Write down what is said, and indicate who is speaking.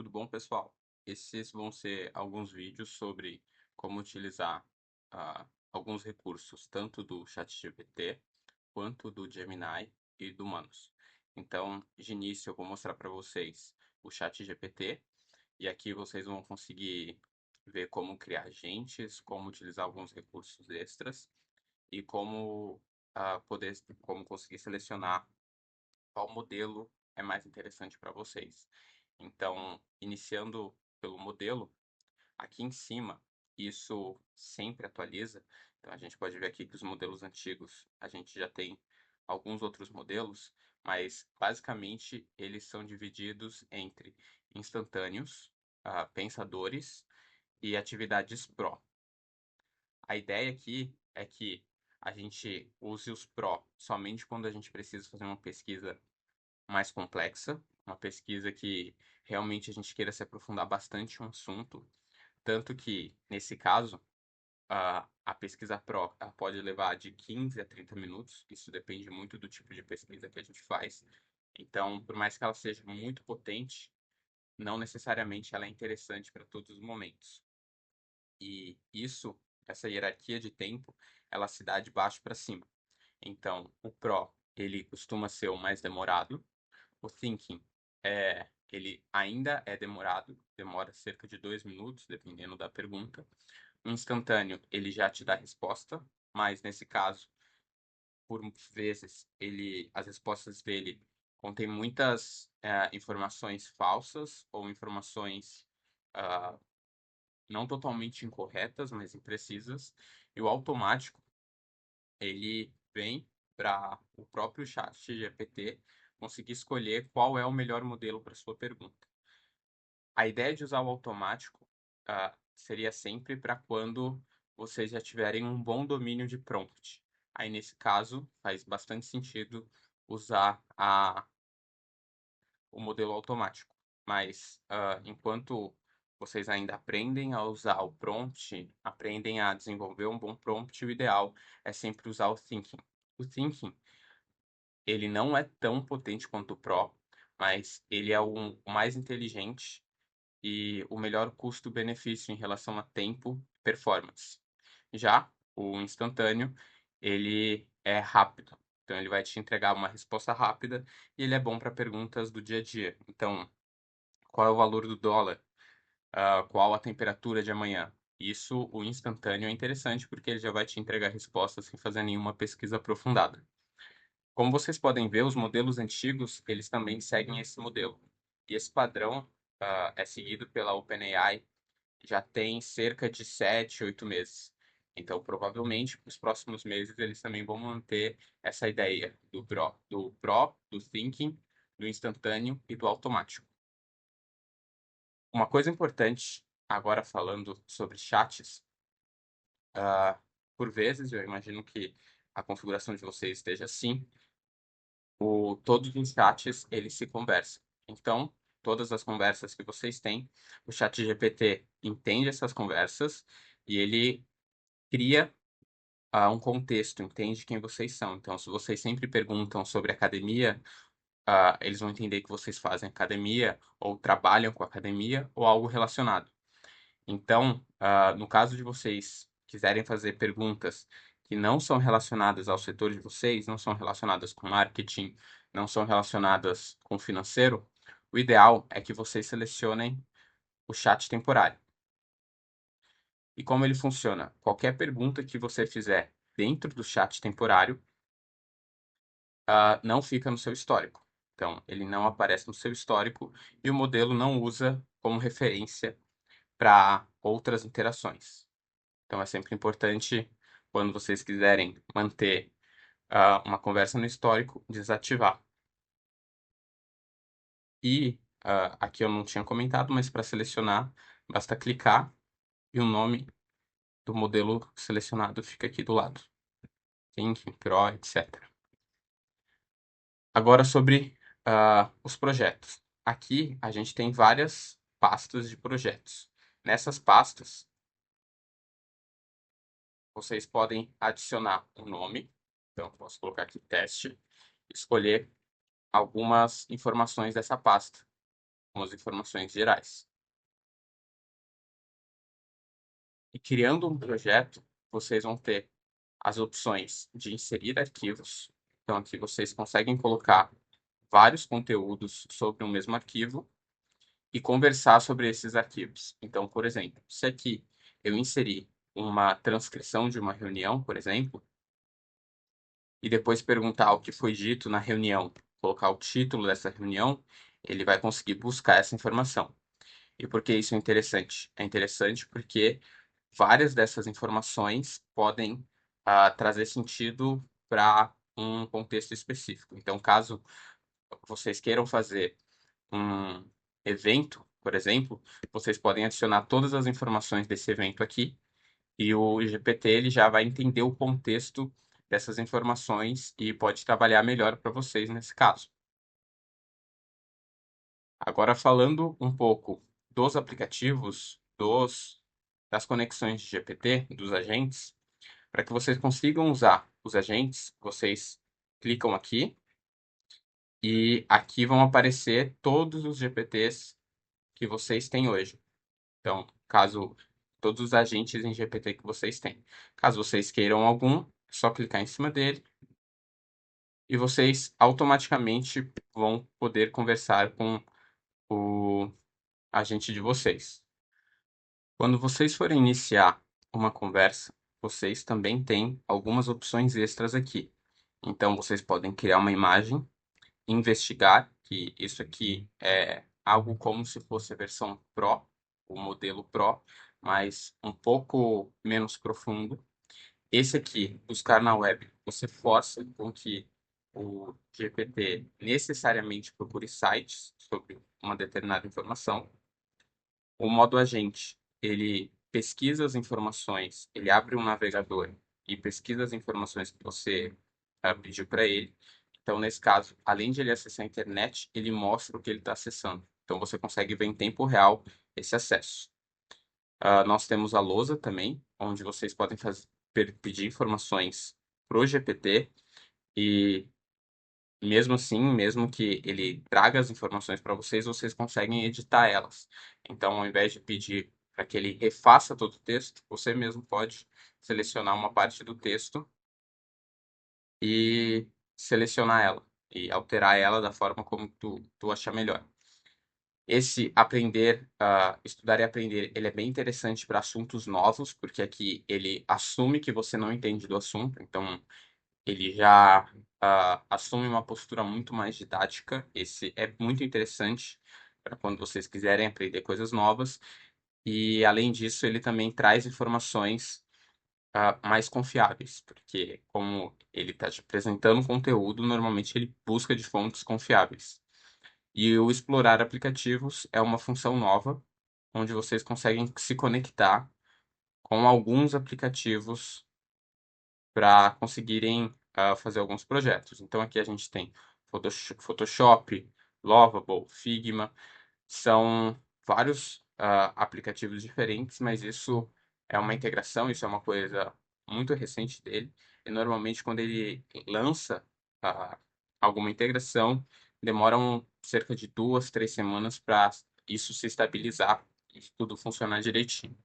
Speaker 1: Tudo bom, pessoal? Esses vão ser alguns vídeos sobre como utilizar alguns recursos, tanto do ChatGPT quanto do Gemini e do Manus. Então, de início, eu vou mostrar para vocês o ChatGPT e aqui vocês vão conseguir ver como criar agentes, como utilizar alguns recursos extras e como conseguir selecionar qual modelo é mais interessante para vocês. Então, iniciando pelo modelo, aqui em cima, isso sempre atualiza. Então, a gente pode ver aqui que os modelos antigos, a gente já tem alguns outros modelos, mas basicamente eles são divididos entre instantâneos, pensadores e atividades Pro. A ideia aqui é que a gente use os Pro somente quando a gente precisa fazer uma pesquisa mais complexa, uma pesquisa que realmente a gente queira se aprofundar bastante em um assunto, tanto que, nesse caso, a pesquisa Pro ela pode levar de 15 a 30 minutos, isso depende muito do tipo de pesquisa que a gente faz. Então, por mais que ela seja muito potente, não necessariamente ela é interessante para todos os momentos. E essa hierarquia de tempo, ela se dá de baixo para cima. Então, o Pro, ele costuma ser o mais demorado. O thinking ele ainda é demorado, demora cerca de 2 minutos, dependendo da pergunta. O instantâneo, ele já te dá a resposta, mas nesse caso, por vezes, as respostas dele contêm muitas informações falsas ou informações ah, não totalmente incorretas, mas imprecisas. E o automático, ele vem para o próprio chat GPT conseguir escolher qual é o melhor modelo para sua pergunta. A ideia de usar o automático seria sempre para quando vocês já tiverem um bom domínio de prompt. Aí, nesse caso, faz bastante sentido usar o modelo automático. Mas, enquanto vocês ainda aprendem a usar o prompt, aprendem a desenvolver um bom prompt, o ideal é sempre usar o thinking. O thinking, ele não é tão potente quanto o Pro, mas ele é o mais inteligente e o melhor custo-benefício em relação a tempo e performance. Já o instantâneo, ele é rápido. Então, ele vai te entregar uma resposta rápida e ele é bom para perguntas do dia a dia. Então, qual é o valor do dólar? Qual a temperatura de amanhã? Isso, o instantâneo é interessante porque ele já vai te entregar respostas sem fazer nenhuma pesquisa aprofundada. Como vocês podem ver, os modelos antigos, eles também seguem esse modelo. E esse padrão, é seguido pela OpenAI já tem cerca de 7, 8 meses. Então, provavelmente, nos próximos meses, eles também vão manter essa ideia do thinking, do instantâneo e do automático. Uma coisa importante, agora falando sobre chats, por vezes, eu imagino que a configuração de vocês esteja assim, todos os chats, eles se conversam. Então, todas as conversas que vocês têm, o chat GPT entende essas conversas e ele cria um contexto, entende quem vocês são. Então, se vocês sempre perguntam sobre academia, eles vão entender que vocês fazem academia, ou trabalham com academia, ou algo relacionado. Então, no caso de vocês quiserem fazer perguntas que não são relacionadas ao setor de vocês, não são relacionadas com marketing, não são relacionadas com financeiro, o ideal é que vocês selecionem o chat temporário. E como ele funciona? Qualquer pergunta que você fizer dentro do chat temporário, não fica no seu histórico. Então, ele não aparece no seu histórico e o modelo não usa como referência para outras interações. Então, é sempre importante, quando vocês quiserem manter uma conversa no histórico, desativar. E aqui eu não tinha comentado, mas para selecionar, basta clicar e o nome do modelo selecionado fica aqui do lado. Think, Pro, etc. Agora sobre os projetos. Aqui a gente tem várias pastas de projetos. Nessas pastas, vocês podem adicionar um nome. Então, posso colocar aqui teste, escolher algumas informações dessa pasta. com as informações gerais. E criando um projeto, vocês vão ter as opções de inserir arquivos. Então, aqui vocês conseguem colocar vários conteúdos sobre o mesmo arquivo e conversar sobre esses arquivos. Então, por exemplo, se aqui eu inserir uma transcrição de uma reunião, por exemplo, e depois perguntar o que foi dito na reunião, colocar o título dessa reunião, ele vai conseguir buscar essa informação. E por que isso é interessante? É interessante porque várias dessas informações podem trazer sentido para um contexto específico. Então, caso vocês queiram fazer um evento, por exemplo, vocês podem adicionar todas as informações desse evento aqui e o GPT ele já vai entender o contexto dessas informações e pode trabalhar melhor para vocês nesse caso. Agora falando um pouco dos aplicativos, das conexões de GPT, dos agentes, para que vocês consigam usar os agentes, vocês clicam aqui e aqui vão aparecer todos os GPTs que vocês têm hoje. Então, caso todos os agentes em GPT que vocês têm. Caso vocês queiram algum, é só clicar em cima dele e vocês automaticamente vão poder conversar com o agente de vocês. Quando vocês forem iniciar uma conversa, vocês também têm algumas opções extras aqui. Então, vocês podem criar uma imagem, investigar, que isso aqui é algo como se fosse a versão Pro, o modelo Pro, mas um pouco menos profundo. Esse aqui, buscar na web, você força com que o GPT necessariamente procure sites sobre uma determinada informação. O modo agente, ele pesquisa as informações, ele abre um navegador e pesquisa as informações que você pediu para ele. Então, nesse caso, além de ele acessar a internet, ele mostra o que ele está acessando. Então, você consegue ver em tempo real esse acesso. Nós temos a lousa também, onde vocês podem pedir informações para o GPT e mesmo assim, mesmo que ele traga as informações para vocês, vocês conseguem editar elas. Então, ao invés de pedir para que ele refaça todo o texto, você mesmo pode selecionar uma parte do texto e selecionar ela e alterar ela da forma como tu achar melhor. Esse estudar e aprender, ele é bem interessante para assuntos novos, porque aqui ele assume que você não entende do assunto, então ele já assume uma postura muito mais didática. Esse é muito interessante para quando vocês quiserem aprender coisas novas. E, além disso, ele também traz informações mais confiáveis, porque, como ele está te apresentando conteúdo, normalmente ele busca de fontes confiáveis. E o explorar aplicativos é uma função nova, onde vocês conseguem se conectar com alguns aplicativos para conseguirem fazer alguns projetos. Então aqui a gente tem Photoshop, Lovable, Figma, são vários aplicativos diferentes, mas isso é uma integração, isso é uma coisa muito recente dele. E normalmente quando ele lança alguma integração, demoram cerca de 2, 3 semanas para isso se estabilizar e tudo funcionar direitinho.